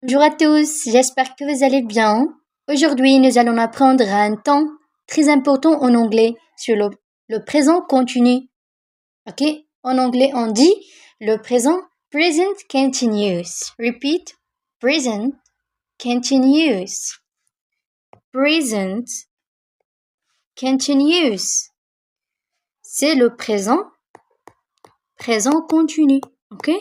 Bonjour à tous, j'espère que vous allez bien. Aujourd'hui, nous allons apprendre un temps très important en anglais sur le présent continu. Ok? En anglais, on dit le présent present continuous. Repeat, present continuous. Present continuous. C'est le présent continu. Ok?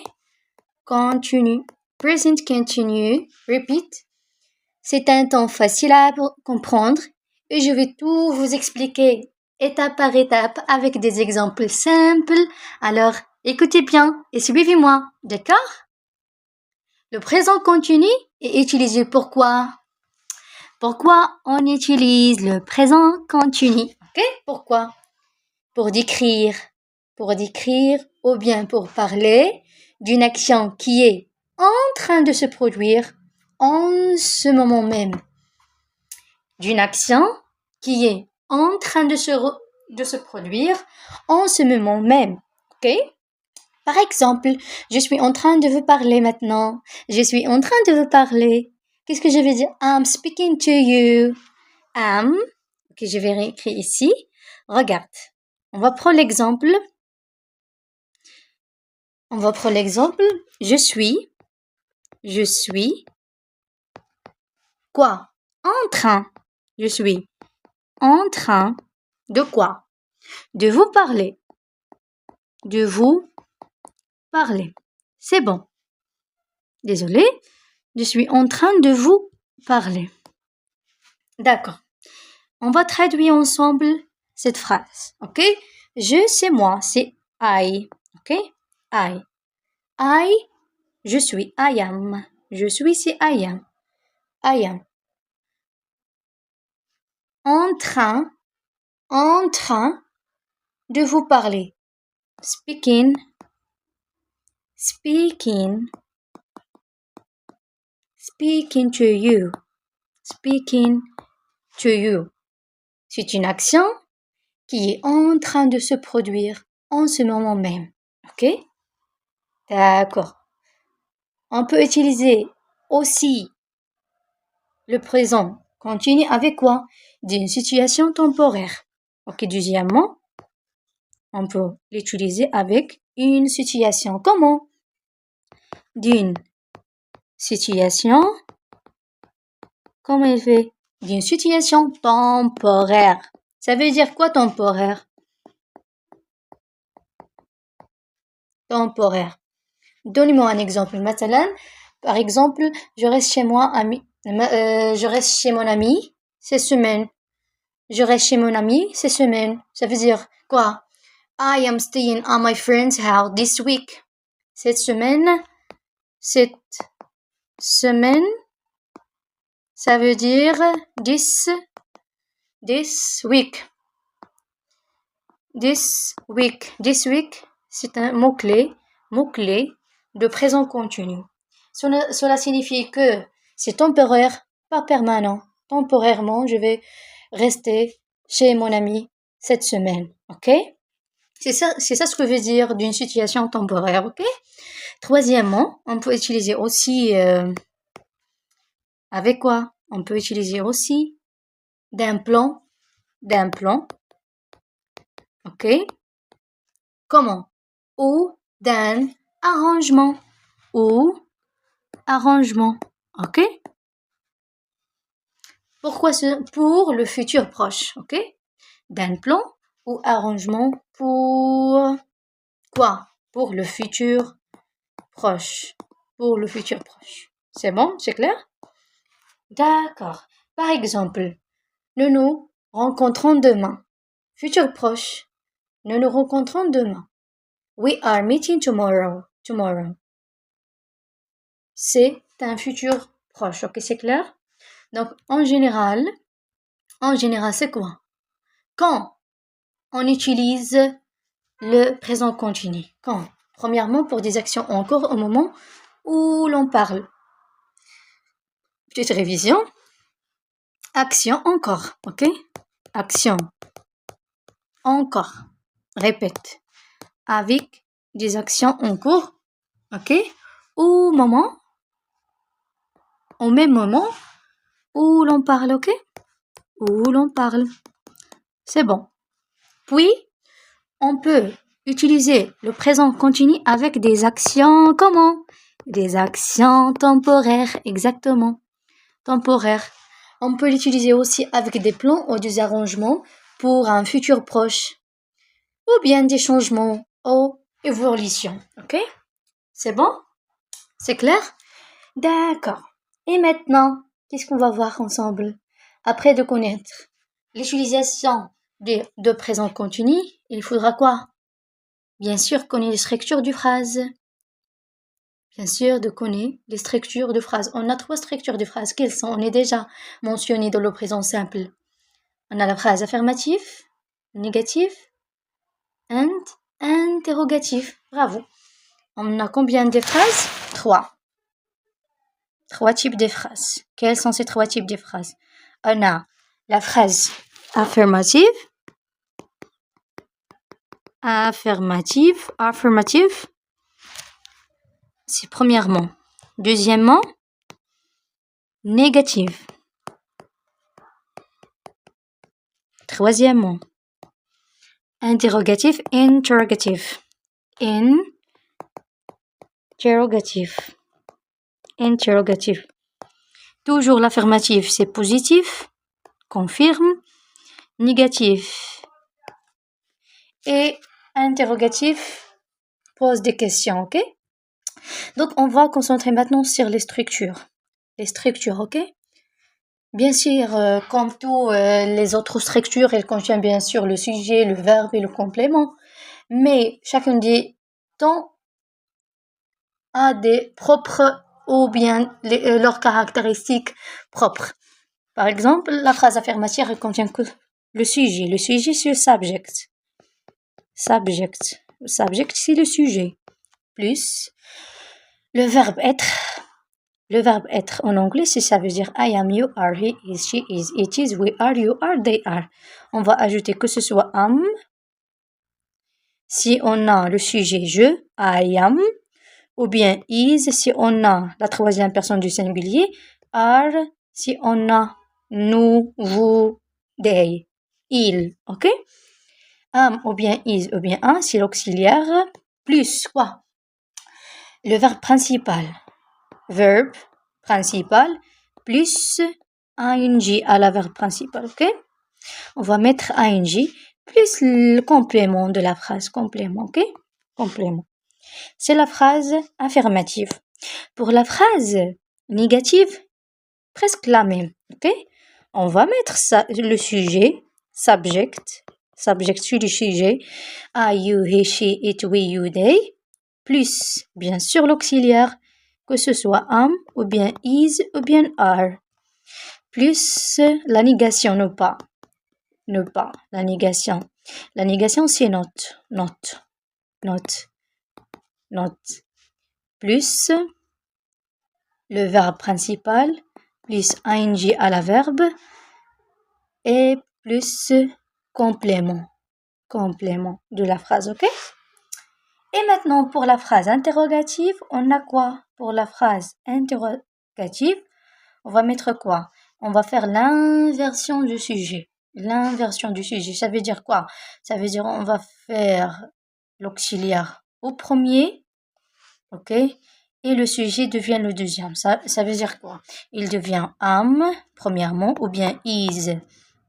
Continu. Present continue. Repeat. C'est un temps facile à comprendre et je vais tout vous expliquer étape par étape avec des exemples simples. Alors, écoutez bien et suivez-moi, d'accord? Le présent continu est utilisé pourquoi? Pourquoi on utilise le présent continu? Ok? Pourquoi? Pour décrire ou bien pour parler d'une action qui est en train de se produire en ce moment même. D'une action qui est en train de se produire en ce moment même. Ok? Par exemple, je suis en train de vous parler maintenant. Je suis en train de vous parler. Qu'est-ce que je vais dire? I'm speaking to you. Am. Ok, je vais réécrire ici. Regarde. On va prendre l'exemple. Je suis. Quoi? En train. Je suis en train de quoi? De vous parler. De vous parler. C'est bon. Désolée, je suis en train de vous parler. D'accord. On va traduire ensemble cette phrase. Ok? Je, c'est moi, c'est I. Ok? I. I, je suis, I am. Je suis, c'est I am. I am. En train de vous parler. Speaking to you. Speaking to you. C'est une action qui est en train de se produire en ce moment même. Ok? D'accord. On peut utiliser aussi le présent continu avec quoi? D'une situation temporaire. Ok, deuxièmement, on peut l'utiliser avec une situation. Comment? D'une situation. Comment il fait? D'une situation temporaire. Ça veut dire quoi temporaire? Temporaire. Donnez-moi un exemple. Par exemple, je reste chez mon ami cette semaine. Je reste chez mon ami cette semaine. Ça veut dire quoi? I am staying at my friend's house this week. Cette semaine, ça veut dire this week. This week, c'est un mot-clé de présent continu. Cela signifie que c'est temporaire, pas permanent. Temporairement, je vais rester chez mon ami cette semaine. Ok? C'est ça ce que veut dire d'une situation temporaire. Ok? Troisièmement, on peut utiliser aussi avec quoi? On peut utiliser aussi d'un plan. Ok? Comment? Ou d'un arrangement. Ok? Pourquoi pour le futur proche, ok? D'un plan ou arrangement pour quoi? Pour le futur proche. C'est bon? C'est clair? D'accord. Par exemple, nous nous rencontrons demain. Futur proche. Nous nous rencontrons demain. We are meeting tomorrow. C'est un futur proche. Ok, c'est clair? Donc, en général, c'est quoi? Quand on utilise le présent continu. Quand? Premièrement, pour des actions en cours au moment où l'on parle. Petite révision. Action encore. Ok? Action. Encore. Répète. Avec des actions en cours. Ok? Au moment au même moment où l'on parle, ok? Où l'on parle. C'est bon. Puis, on peut utiliser le présent continu avec des actions comment? Des actions temporaires, exactement. Temporaires. On peut l'utiliser aussi avec des plans ou des arrangements pour un futur proche. Ou bien des changements ou évolutions. Ok? C'est bon? C'est clair? D'accord. Et maintenant, qu'est-ce qu'on va voir ensemble? Après de connaître l'utilisation de présent continu, il faudra quoi? Bien sûr, connaître les structures de phrases. Bien sûr, de connaître les structures de phrases. On a 3 structures de phrases. Quelles sont? On est déjà mentionné dans le présent simple. On a la phrase affirmative, négative, and interrogative. Bravo. On a combien de phrases? 3. 3 types de phrases. Quels sont ces 3 types de phrases? On a la phrase affirmative. Affirmative. C'est premièrement. Deuxièmement, négative. Troisièmement, interrogative. Interrogative. Toujours l'affirmative, c'est positif, confirme, négatif. Et interrogatif pose des questions, ok? Donc, on va concentrer maintenant sur les structures. Les structures, ok? Bien sûr, comme toutes les autres structures, elles contiennent bien sûr le sujet, le verbe et le complément. Mais chacun des temps a des propres ou bien leurs caractéristiques propres. Par exemple, la phrase affirmative elle contient que le sujet. Le sujet, c'est le subject. Le subject, c'est le sujet. Plus le verbe être. Le verbe être en anglais, ça veut dire I am, you are, he is, she is, it is, we are, you are, they are. On va ajouter que ce soit am. Si on a le sujet je, I am. Ou bien is si on a la troisième personne du singulier. Are si on a nous, vous, they, il. Ok? Am ou bien is ou bien un, c'est l'auxiliaire. Plus quoi? Le verbe principal. Verbe principal plus ing à la verbe principal, ok? On va mettre ing plus le complément de la phrase, complément, ok? Complément. C'est la phrase affirmative. Pour la phrase négative, presque la même, ok? On va mettre le sujet, subject sur le sujet, I, you, he, she, it, we, you, they, plus, bien sûr, l'auxiliaire, que ce soit am, ou bien is, ou bien are, plus la négation, ne pas, la négation. La négation, c'est not, plus le verbe principal, plus ing à la verbe, et plus complément de la phrase, ok? Et maintenant, pour la phrase interrogative, on a quoi? Pour la phrase interrogative, on va mettre quoi? On va faire l'inversion du sujet. L'inversion du sujet, ça veut dire quoi? Ça veut dire on va faire l'auxiliaire au premier, ok? Et le sujet devient le deuxième. Ça veut dire quoi? Il devient am, premièrement, ou bien is,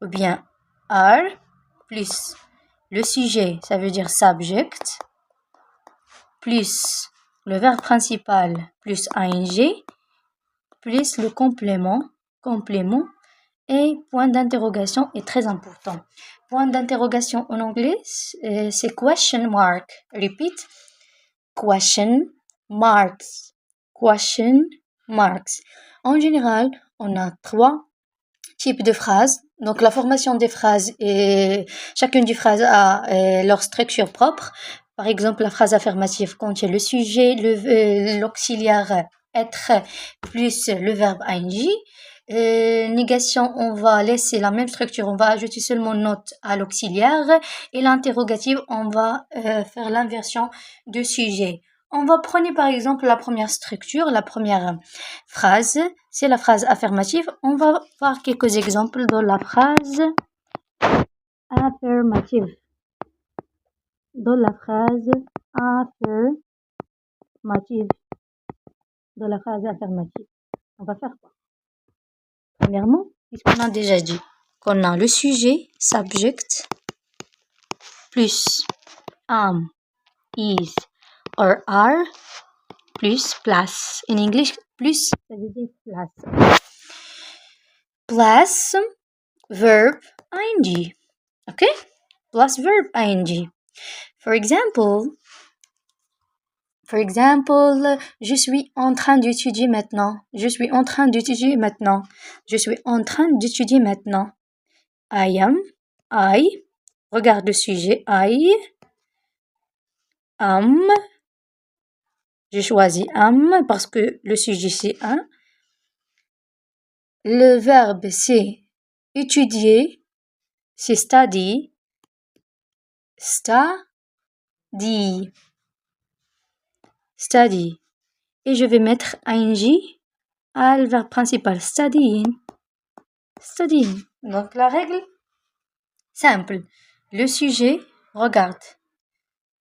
ou bien are, plus le sujet, ça veut dire subject, plus le verbe principal, plus ing, plus le complément, et point d'interrogation est très important. Point d'interrogation en anglais, c'est question mark. Repeat, question marks. En général, on a 3 types de phrases. Donc, la formation des phrases et chacune des phrases a leur structure propre. Par exemple, la phrase affirmative contient le sujet, l'auxiliaire être plus le verbe ing. Négation, on va laisser la même structure, on va ajouter seulement not à l'auxiliaire. Et l'interrogative, on va faire l'inversion du sujet. On va prendre par exemple la première structure, la première phrase. C'est la phrase affirmative. On va voir quelques exemples dans la phrase affirmative. Dans la phrase affirmative. Dans la phrase affirmative. On va faire quoi? Premièrement, puisqu'on a déjà dit qu'on a le sujet, subject, plus am, is, or are, plus place. In English, plus, ça veut dire place. Plus, verb, ing. OK? Plus verb, ing. For example, je suis en train d'étudier maintenant. Je suis en train d'étudier maintenant. Je suis en train d'étudier maintenant. I am, I. Regarde le sujet, I am. Je choisis am parce que le sujet c'est un. Le verbe c'est étudier, c'est study. Study. Study. Et je vais mettre ing à le verbe principal, studying. Studying. Donc la règle, simple. Le sujet, regarde.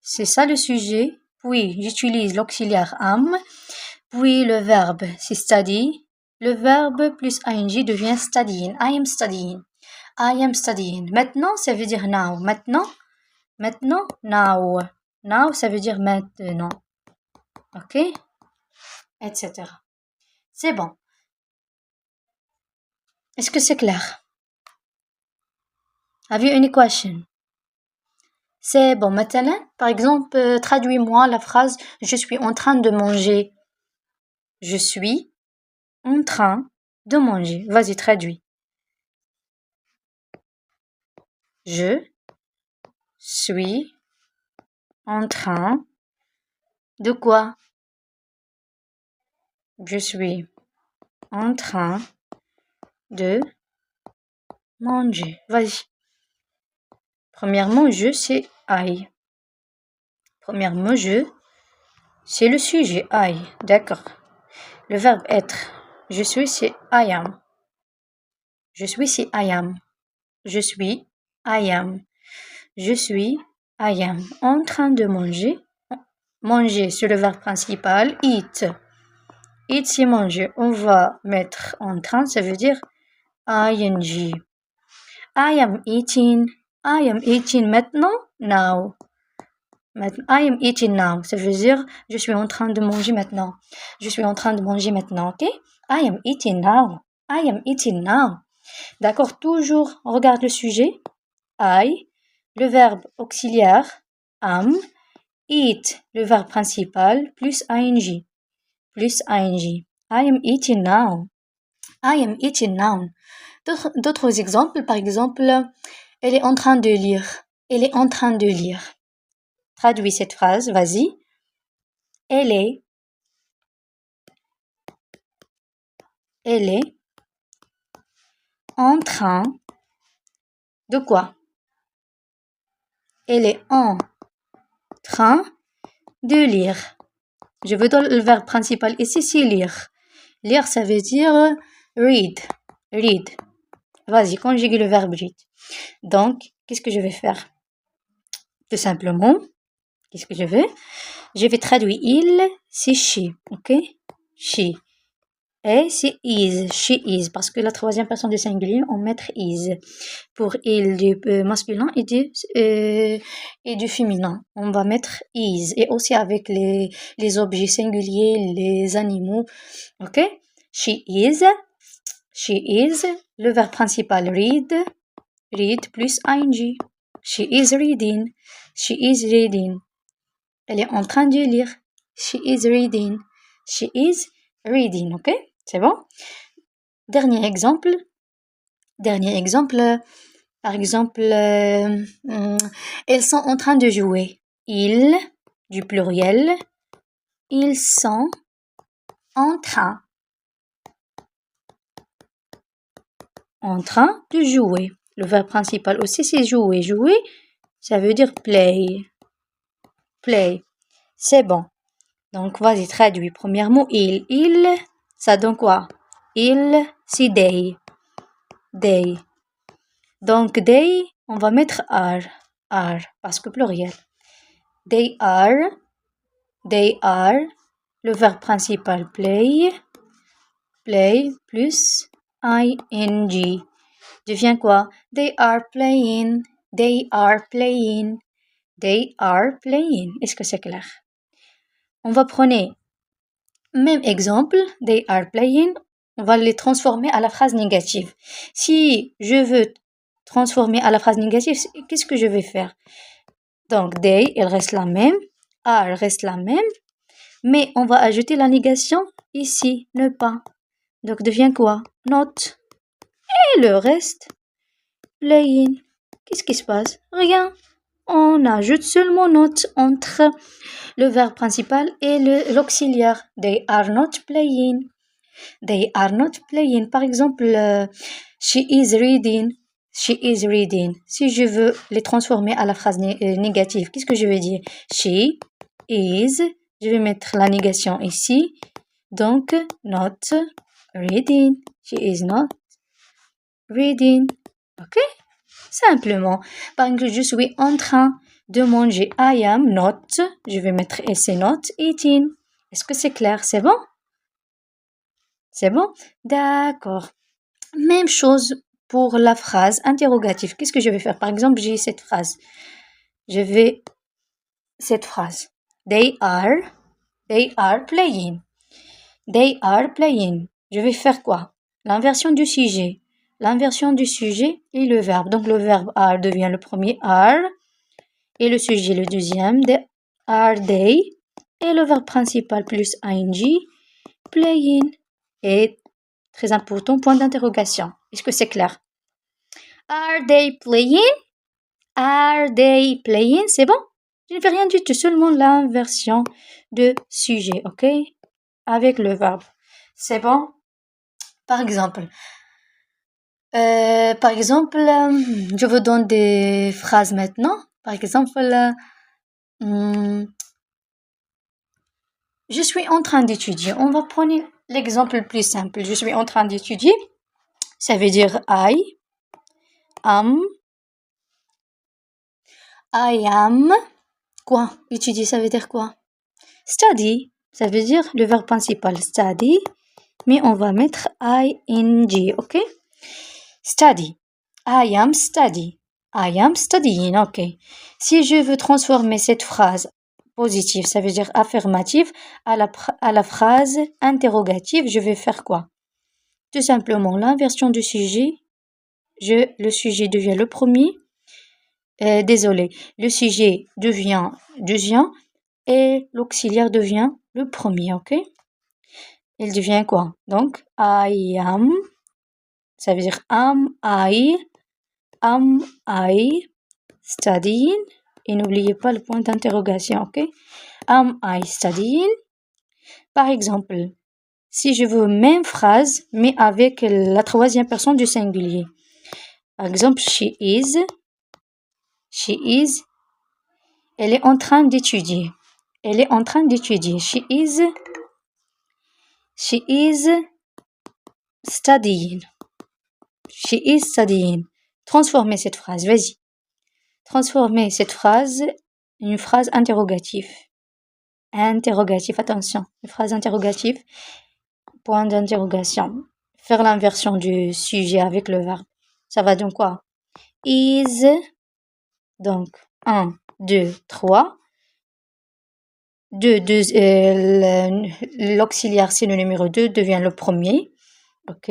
C'est ça le sujet. Puis j'utilise l'auxiliaire am. Puis le verbe, c'est study. Le verbe plus ing devient studying. I am studying. I am studying. Maintenant, ça veut dire now. Maintenant, now. Now, ça veut dire maintenant. OK? Etc. C'est bon. Est-ce que c'est clair? Have you any question? C'est bon. Maintenant, par exemple, traduis-moi la phrase « Je suis en train de manger ». Je suis en train de manger. Vas-y, traduis. Je suis en train de quoi? Je suis en train de manger. Vas-y. Premièrement, je, c'est I. Premièrement, je, c'est le sujet, I. D'accord. Le verbe être. Je suis, c'est I am. Je suis, c'est I am. Je suis, I am. Je suis, I am. En train de manger. Manger, c'est le verbe principal. Eat. Eat, c'est manger. On va mettre en train, ça veut dire ing. I am eating. I am eating maintenant. Now. I am eating now. Ça veut dire je suis en train de manger maintenant. Je suis en train de manger maintenant, ok? I am eating now. I am eating now. D'accord, toujours, on regarde le sujet. I, le verbe auxiliaire, am. Eat, le verbe principal, plus ing. Plus ing. I am eating now. I am eating now. D'autres exemples, par exemple, elle est en train de lire. Elle est en train de lire. Traduis cette phrase, vas-y. Elle est en train de quoi? Elle est en train de lire. Je veux dans le verbe principal ici, c'est lire. Lire, ça veut dire read. Read. Vas-y, conjugue le verbe read. Donc, qu'est-ce que je vais faire? Tout simplement, qu'est-ce que je vais? Je vais traduire il, c'est she, ok? She. Et c'est is, she is, parce que la troisième personne du singulier, on met is. Pour il du masculin et du féminin, on va mettre is. Et aussi avec les objets singuliers, les animaux, ok? She is, le verbe principal read plus ing. She is reading. Elle est en train de lire. She is reading. Ok? C'est bon? Dernier exemple. Par exemple, ils sont en train de jouer. Ils, du pluriel. Ils sont en train de jouer. Le verbe principal aussi, c'est jouer. Jouer, ça veut dire play. Play. C'est bon. Donc, vas-y, traduis. Premier mot, il. Il, ça donne quoi? Il, c'est they. They. Donc, they, on va mettre are. Are, parce que pluriel. They are. They are. Le verbe principal, play. Play plus ing. Devient quoi? They are playing. They are playing. They are playing. Est-ce que c'est clair? On va prendre même exemple. They are playing. On va les transformer à la phrase négative. Si je veux transformer à la phrase négative, qu'est-ce que je vais faire? Donc, they, elle reste la même. Are reste la même. Mais on va ajouter la négation ici, ne pas. Donc, devient quoi? Not. Et le reste, playing. Qu'est-ce qui se passe? Rien. On ajoute seulement not entre le verbe principal et l'auxiliaire. They are not playing. They are not playing. Par exemple, she is reading. She is reading. Si je veux les transformer à la phrase négative, qu'est-ce que je vais dire? She is. Je vais mettre la négation ici. Donc, not reading. She is not reading. Ok? Simplement. Par exemple, je suis en train de manger. I am not. Je vais mettre essai not eating. Est-ce que c'est clair? C'est bon? C'est bon? D'accord. Même chose pour la phrase interrogative. Qu'est-ce que je vais faire? Par exemple, j'ai cette phrase. Cette phrase. They are playing. They are playing. Je vais faire quoi? L'inversion du sujet. L'inversion du sujet et le verbe. Donc, le verbe are devient le premier are. Et le sujet le deuxième. Are they. Et le verbe principal plus ing. Playing. Et très important, point d'interrogation. Est-ce que c'est clair? Are they playing? Are they playing? C'est bon? Je ne fais rien du tout, seulement l'inversion de sujet, ok? Avec le verbe. C'est bon? Par exemple, je vous donne des phrases maintenant. Par exemple, je suis en train d'étudier. On va prendre l'exemple le plus simple. Je suis en train d'étudier. Ça veut dire I am. Quoi? Étudier, ça veut dire quoi? Study. Ça veut dire le verbe principal, study. Mais on va mettre ing, ok? Study. I am study. I am studying, ok. Si je veux transformer cette phrase positive, ça veut dire affirmative, à la phrase interrogative, je vais faire quoi? Tout simplement, l'inversion du sujet. Le sujet devient le premier. Désolé, le sujet devient deuxième et l'auxiliaire devient le premier, ok? Il devient quoi? Donc, I am, ça veut dire am I studying? Et n'oubliez pas le point d'interrogation, ok? Am I studying? Par exemple, si je veux même phrase, mais avec la troisième personne du singulier. Par exemple, she is, elle est en train d'étudier. Elle est en train d'étudier. She is studying. She is studying. Transformez cette phrase, vas-y. Transformez cette phrase en une phrase interrogative. Interrogative, attention. Une phrase interrogative, point d'interrogation. Faire l'inversion du sujet avec le verbe. Ça va donc quoi? Is, donc 1, 2, 3. L'auxiliaire, c'est le numéro 2, devient le premier. Ok?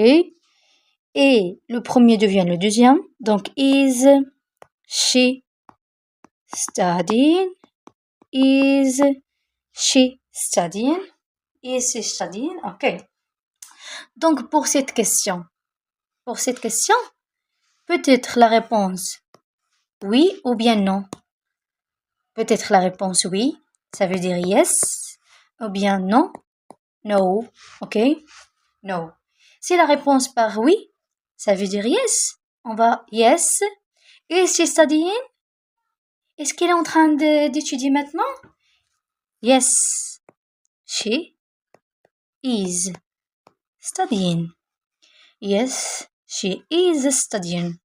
Et le premier devient le deuxième. Donc, is she studying? Is she studying? Is she studying? Ok. Donc, pour cette question, peut-être la réponse oui ou bien non. Peut-être la réponse oui, ça veut dire yes, ou bien non, no, ok? No. Si la réponse par oui, ça veut dire yes. On va yes. Is she studying? Est-ce qu'elle est en train d'étudier maintenant? Yes. she is studying. Yes, she is studying.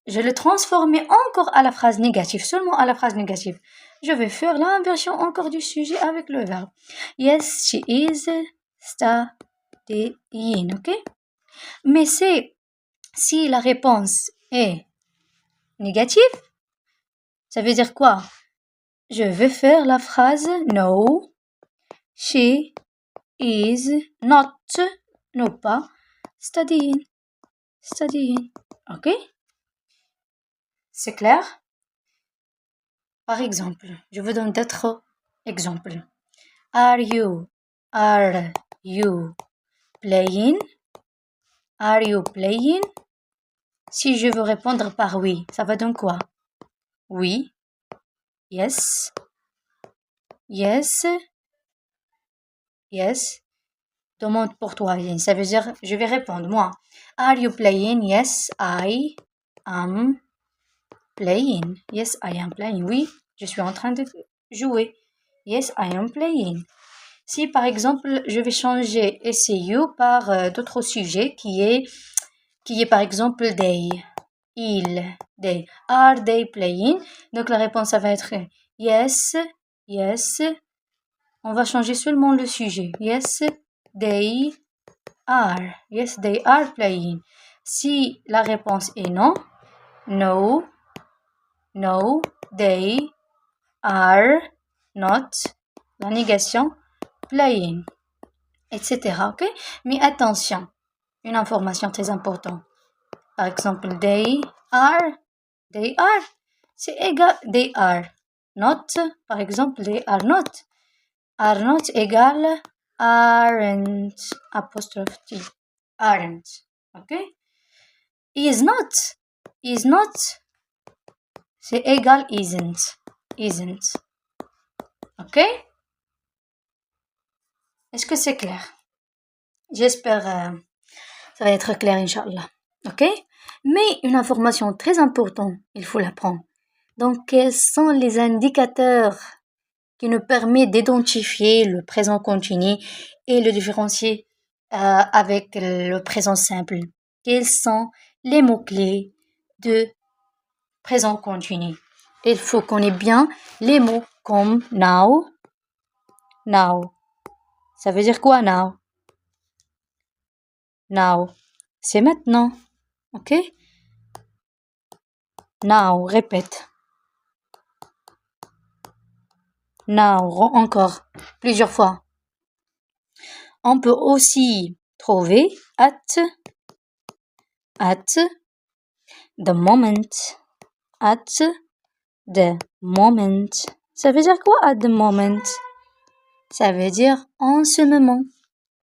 Je le transformer encore à la phrase négative, seulement à la phrase négative. Je vais faire l'inversion encore du sujet avec le verbe. Yes, she is studying, ok? Mais si la réponse est négative, ça veut dire quoi? Je vais faire la phrase no, she is not, non pas, studying, ok? C'est clair? Par exemple, je vous donne d'autres exemples. Are you playing? Are you playing? Si je veux répondre par oui, ça va donner quoi? Oui. Yes. Yes. Yes. Demande pour toi. Ça veut dire, je vais répondre, moi. Are you playing? Yes, I am playing. Yes, I am playing. Oui, je suis en train de jouer. Yes, I am playing. Si par exemple, je vais changer SU par d'autres sujets qui est par exemple they, ils, they. Are they playing? Donc la réponse, ça va être yes, yes. On va changer seulement le sujet. Yes, they are. Yes, they are playing. Si la réponse est non, no, they are not. La négation, playing, etc. Ok? Mais attention, une information très importante. Par exemple, they are, c'est égal, they are not. Par exemple, they are not égale aren't, apostrophe T, aren't, ok? Is not, c'est égal isn't, ok? Est-ce que c'est clair? J'espère ça va être clair, Inch'Allah, ok? Mais une information très importante, il faut l'apprendre. Donc, quels sont les indicateurs qui nous permettent d'identifier le présent continu et le différencier avec le présent simple? Quels sont les mots-clés de présent continu? Il faut qu'on ait bien les mots comme now. Ça veut dire quoi now? Now, c'est maintenant, ok? Now, répète. Now, encore, plusieurs fois. On peut aussi trouver at the moment. At the moment. Ça veut dire quoi at the moment? Ça veut dire en ce moment.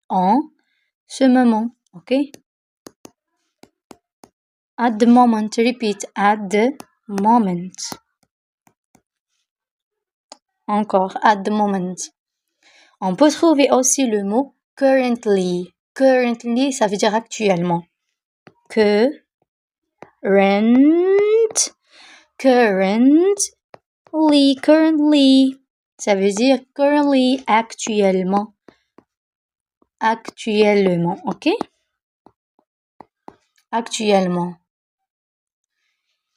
En ce moment, ok? At the moment, repeat, at the moment. Encore, at the moment. On peut trouver aussi le mot currently. Currently, ça veut dire actuellement. Currently. Ça veut dire currently, actuellement. Actuellement, ok? Actuellement.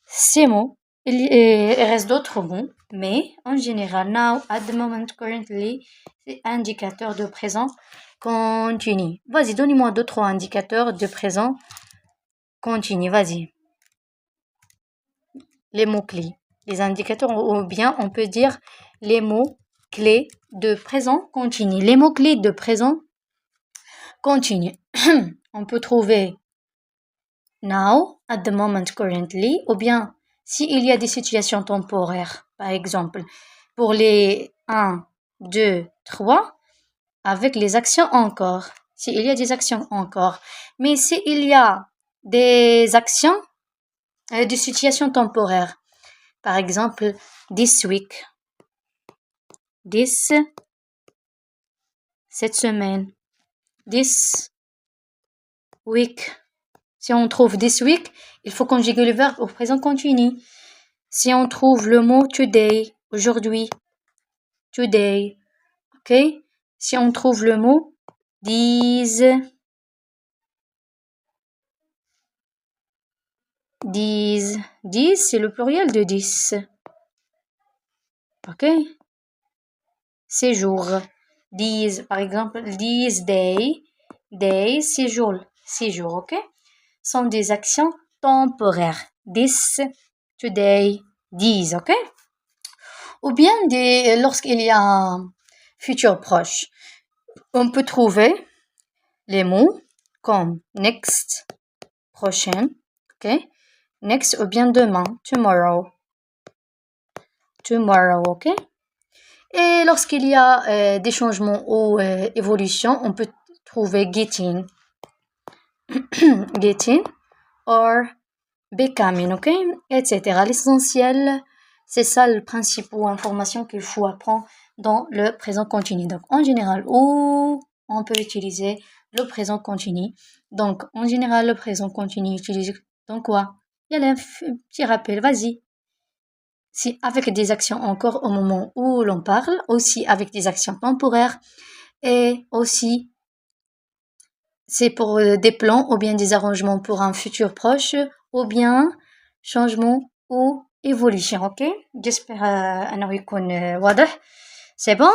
Ces mots, il reste d'autres mots, mais en général, now, at the moment, currently, c'est indicateur de présent continu. Vas-y, donnez-moi d'autres indicateurs de présent continu, vas-y. Les mots-clés, les indicateurs, ou bien on peut dire les mots-clés de présent continu. Les mots-clés de présent continu. On peut trouver now, at the moment, currently, ou bien s'il y a des situations temporaires, par exemple, pour les 1, 2, 3, avec les actions encore. S'il y a des actions encore. Mais s'il y a des actions, des situations temporaires, par exemple, this week, cette semaine, this week. Si on trouve this week, il faut conjuguer le verbe au présent continu. Si on trouve le mot today, aujourd'hui, today. Ok? Si on trouve le mot these, c'est le pluriel de 10. Ok? Ces jours. These, par exemple, these day, ces jours, ok? Sont des actions temporaires. This, today, these, ok? Ou bien lorsqu'il y a un futur proche, on peut trouver les mots comme next, prochaine, ok? Next ou bien demain, tomorrow, ok? Et lorsqu'il y a des changements ou évolutions, on peut trouver getting, or becoming, ok? Etc. L'essentiel, c'est ça le principe ou information qu'il faut apprendre dans le présent continu. Donc, en général, où on peut utiliser le présent continu. Donc, en général, le présent continu utilise dans quoi? Il y a un petit rappel, vas-y. Si avec des actions encore au moment où l'on parle, aussi avec des actions temporaires et aussi c'est pour des plans ou bien des arrangements pour un futur proche ou bien changement ou évolution, ok? J'espère أنه يكون واضح. C'est bon?